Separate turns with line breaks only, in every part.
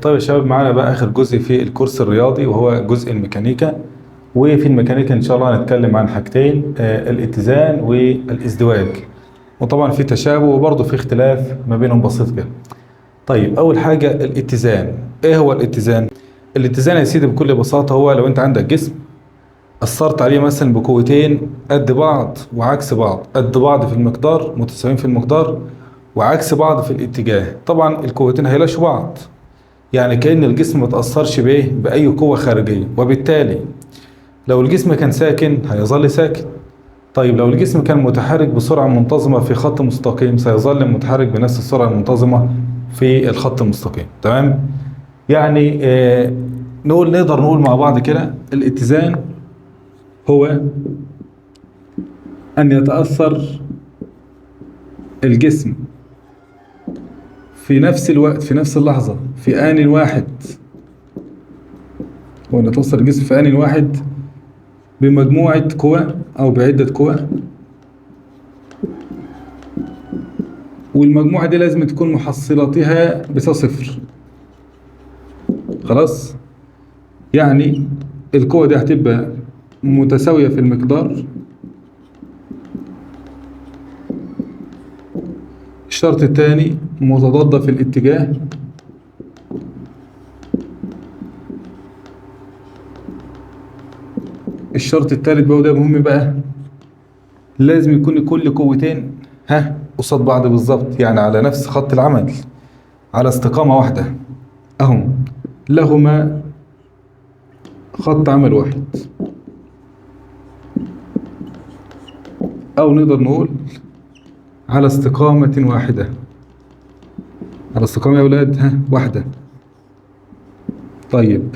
طيب يا شباب، معانا بقى آخر جزء في الكورس الرياضي وهو جزء الميكانيكا. وفي الميكانيكا إن شاء الله هنتكلم عن حاجتين، الاتزان والازدواج. وطبعا في تشابه وبرضه في اختلاف ما بينهم بسيط كده. طيب أول حاجة الاتزان. إيه هو الاتزان؟ الاتزان يا سيدي بكل بساطة هو لو أنت عندك جسم أثرت عليه مثلا بقوتين قد بعض وعكس بعض، قد بعض في المقدار، متساويين في المقدار، وعكس بعض في الاتجاه. طبعا القوتين هيلاشوا بعض، يعني كأن الجسم ما تأثرش بأي قوة خارجية، وبالتالي لو الجسم كان ساكن هيظل ساكن. طيب لو الجسم كان متحرك بسرعة منتظمة في خط مستقيم سيظل متحرك بنفس السرعة المنتظمة في الخط المستقيم. تمام؟ يعني نقدر نقول مع بعض كده الاتزان هو أن يتأثر الجسم في نفس الوقت، في نفس اللحظة، في آن واحد، وأن يتأثر الجسم في آن واحد بمجموعة قوى أو بعدة قوى، والمجموعة دي لازم تكون محصلاتها بتساوي صفر. خلاص؟ يعني القوة دي هتبقى متساوية في المقدار. الشرط الثاني متضادة في الاتجاه. الشرط الثالث بقى وده مهم بقى، لازم يكون كل قوتين قصاد بعض بالظبط، يعني على نفس خط العمل، على استقامة واحدة، أهم لهما خط عمل واحد، أو نقدر نقول على استقامة واحدة. على استقامة يا أولاد واحدة. طيب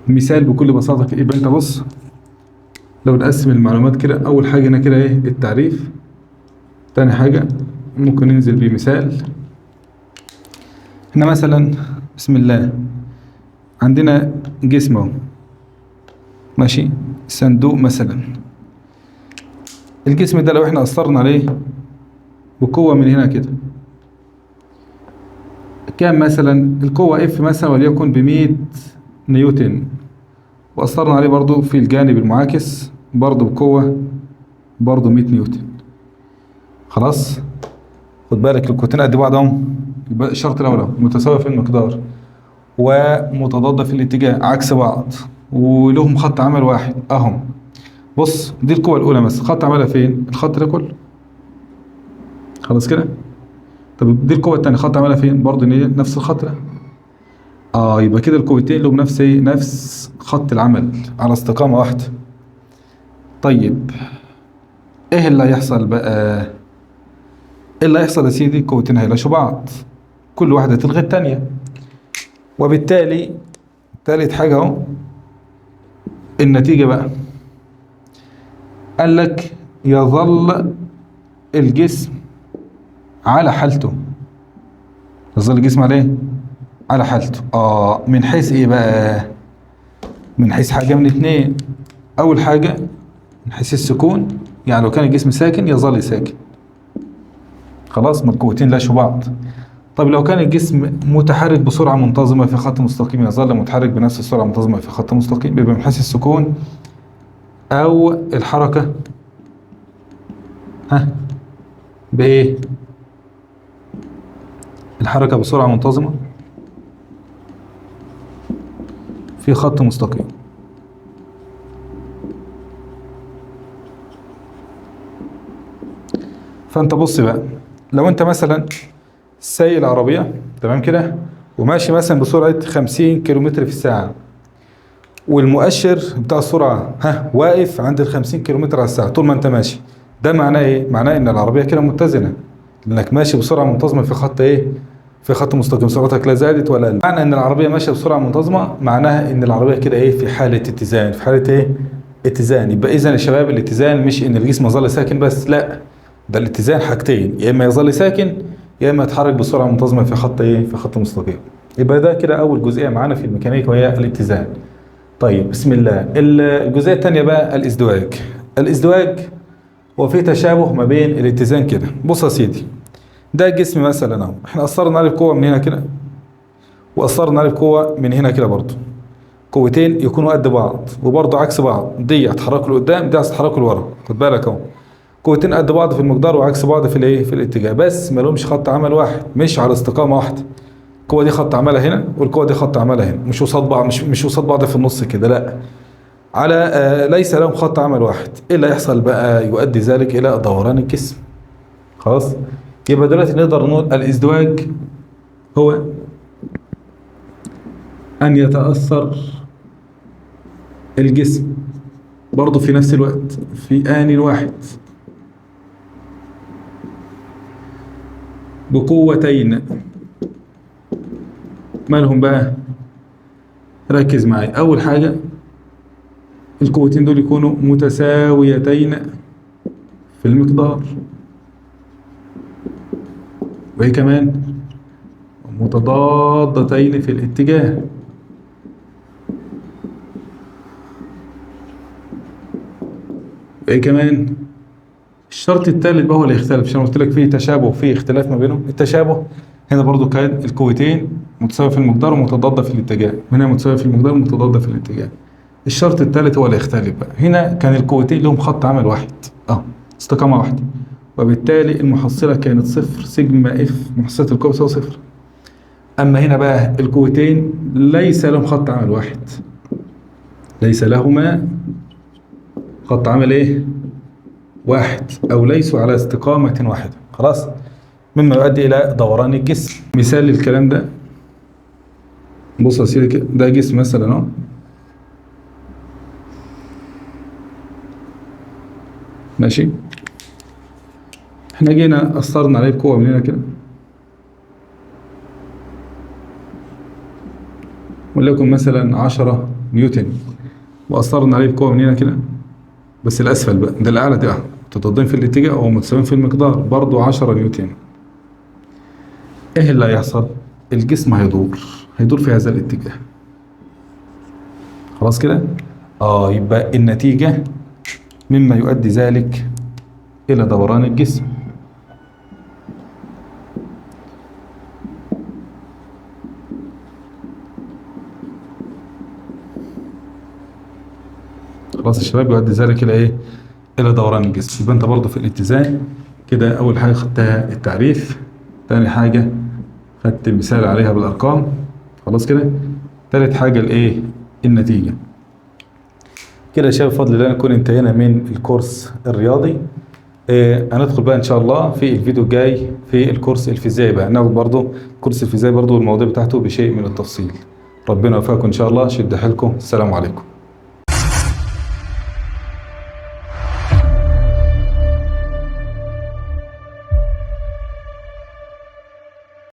مثال بكل بساطة كده، يبقى أنت بص، لو نقسم المعلومات كده، أول حاجة هنا كده التعريف. تاني حاجة ممكن ننزل بمثال. احنا مثلا بسم الله عندنا جسم اهو، ماشي، صندوق مثلا. الجسم ده لو احنا أثرنا عليه بقوة من هنا كده، كان مثلا القوة اف مثلا وليكن ب100 نيوتن، وأثرنا عليه برضو في الجانب المعاكس برضو بقوة برضو 100 نيوتن. خلاص، خد بالك القوتين قد بعضهم. يبقى الشرط الأول متساوية في المقدار ومتضادة في الاتجاه عكس بعض ولهم خط عمل واحد أهم. بص دي القوة الأولى مثلا، خط عملها فين؟ الخط ده كله. خلاص كده. طب دي القوة التانية خط عملها فين؟ برضو نفس الخط ده. يبقى كده القوتين لهم نفس خط العمل على استقامة واحدة. طيب ايه اللي هيحصل بقى؟ ايه اللي هيحصل يا سيدي؟ القوتين هيلاشوا بعض، كل واحدة تلغي التانية، وبالتالي تالت حاجة اهو النتيجة بقى. قال لك يظل الجسم على حالته. يظل الجسم على ايه؟ على حالته. من حيث ايه بقى؟ من حيث حاجة من اتنين. اول حاجة من حيث السكون، يعني لو كان الجسم ساكن يظل ساكن. خلاص، ما القوتين لاشوا بعض. طب لو كان الجسم متحرك بسرعة منتظمة في خط مستقيم يظل متحرك بنفس السرعة المنتظمة في خط مستقيم. يبقى من حيث السكون أو الحركة بإيه؟ الحركة بسرعة منتظمة في خط مستقيم. فأنت بص بقى، لو أنت مثلا سايق العربية تمام كده، وماشي مثلا بسرعة 50 كيلومتر في الساعة، والمؤشر بتاع السرعة واقف عند 50 كيلومتر على الساعة طول ما انت ماشي، ده معناه ايه؟ معناه ان العربية كده متزنة، لانك ماشي بسرعة منتظمة في خط ايه؟ في خط مستقيم، سرعتك لا زادت ولا قلت. معنى ان العربية ماشية بسرعة منتظمة معناها ان العربية كده ايه؟ في حالة اتزان، في حالة ايه؟ اتزان. يبقى اذا يا شباب الاتزان مش ان الجسم يظل ساكن بس، لا، ده الاتزان حاجتين، يا اما يظل ساكن يا اما يتحرك بسرعة منتظمة في خط ايه؟ في خط مستقيم. يبقى ده كده اول جزئية معانا في الميكانيكا وهي الاتزان. طيب بسم الله، الجزئية الثانية بقى الازدواج. الازدواج وفي تشابه ما بين الاتزان كده. بص يا سيدي، ده جسم مثلا اهو، احنا اثرنا عليه القوة من هنا كده، واثرنا عليه بقوه من هنا كده برضه. قوتين يكونوا قد بعض وبرضه عكس بعض، دي هتحركوا لقدام دي هتحركوا لورا، خد بالك اهو. قوتين قد بعض في المقدار وعكس بعض في الايه، في الاتجاه، بس ما لهمش خط عمل واحد، مش على استقامه واحده. القوه دي خط عملها هنا والقوه دي خط عملها هنا، مش قصاد بعض، مش قصاد بعض في النص كده، لا. على ليس لهم خط عمل واحد. ايه اللي يحصل بقى؟ يؤدي ذلك الى دوران الجسم. خلاص. يبقى دلوقتي نقدر نقول الازدواج هو ان يتاثر الجسم برضه في نفس الوقت في آن واحد بقوتين. مالهم بقى؟ ركز معي. أول حاجة القوتين دول يكونوا متساويتين في المقدار، وهي كمان متضادتين في الاتجاه، وهي كمان الشرط الثالث بقى هو اللي يختلف، عشان قلت لك فيه تشابه وفيه اختلاف ما بينهم. التشابه هنا برضو كان القوتين متساوية في المقدار ومتضادة في الاتجاه، هنا متساوية في المقدار ومتضادة في الاتجاه. الشرط الثالث هو اللي يختلف بقى. هنا كان القوتين لهم خط عمل واحد، استقامة واحدة، وبالتالي المحصلة كانت صفر سيجما اف، محصلة القوة بتساوي صفر. أما هنا بقى القوتين ليس لهم خط عمل واحد، ليس لهما خط عمل ايه؟ واحد، أو ليسوا على استقامة واحدة. خلاص. مما يؤدي إلى دوران الجسم. مثال للكلام ده، بص يا سيدي كده، ده جسم مثلا اهو، ماشي. احنا جينا أثرنا عليه بقوة من هنا كده، وليكن مثلا 10 نيوتن، وأثرنا عليه بقوة من هنا كده، بس الأسفل بقى، ده الأعلى ده متضادين في الاتجاه أو متساويين في المقدار، برضو 10 نيوتن. إيه اللي هيحصل؟ الجسم هيدور في هذا الاتجاه. خلاص كده؟ يبقى النتيجة مما يؤدي ذلك إلى دوران الجسم. خلاص يا شباب، يؤدي ذلك إلى إيه؟ إلى دوران الجسم. يبقى أنت برضه في الاتزان كده، أول حاجة خدتها التعريف، تاني حاجة خدت مثال عليها بالأرقام، خلاص كده. تالت حاجة الإيه؟ النتيجة. كده يا شباب بفضل الله نكون انتهينا من الكورس الرياضي. هندخل بقى ان شاء الله في الفيديو الجاي في الكورس الفيزيائي بقى، ناخد برضه كورس الفيزيائي برضه المواضيع بتاعته بشيء من التفصيل. ربنا يوفقكم ان شاء الله، شد حيلكم، السلام عليكم.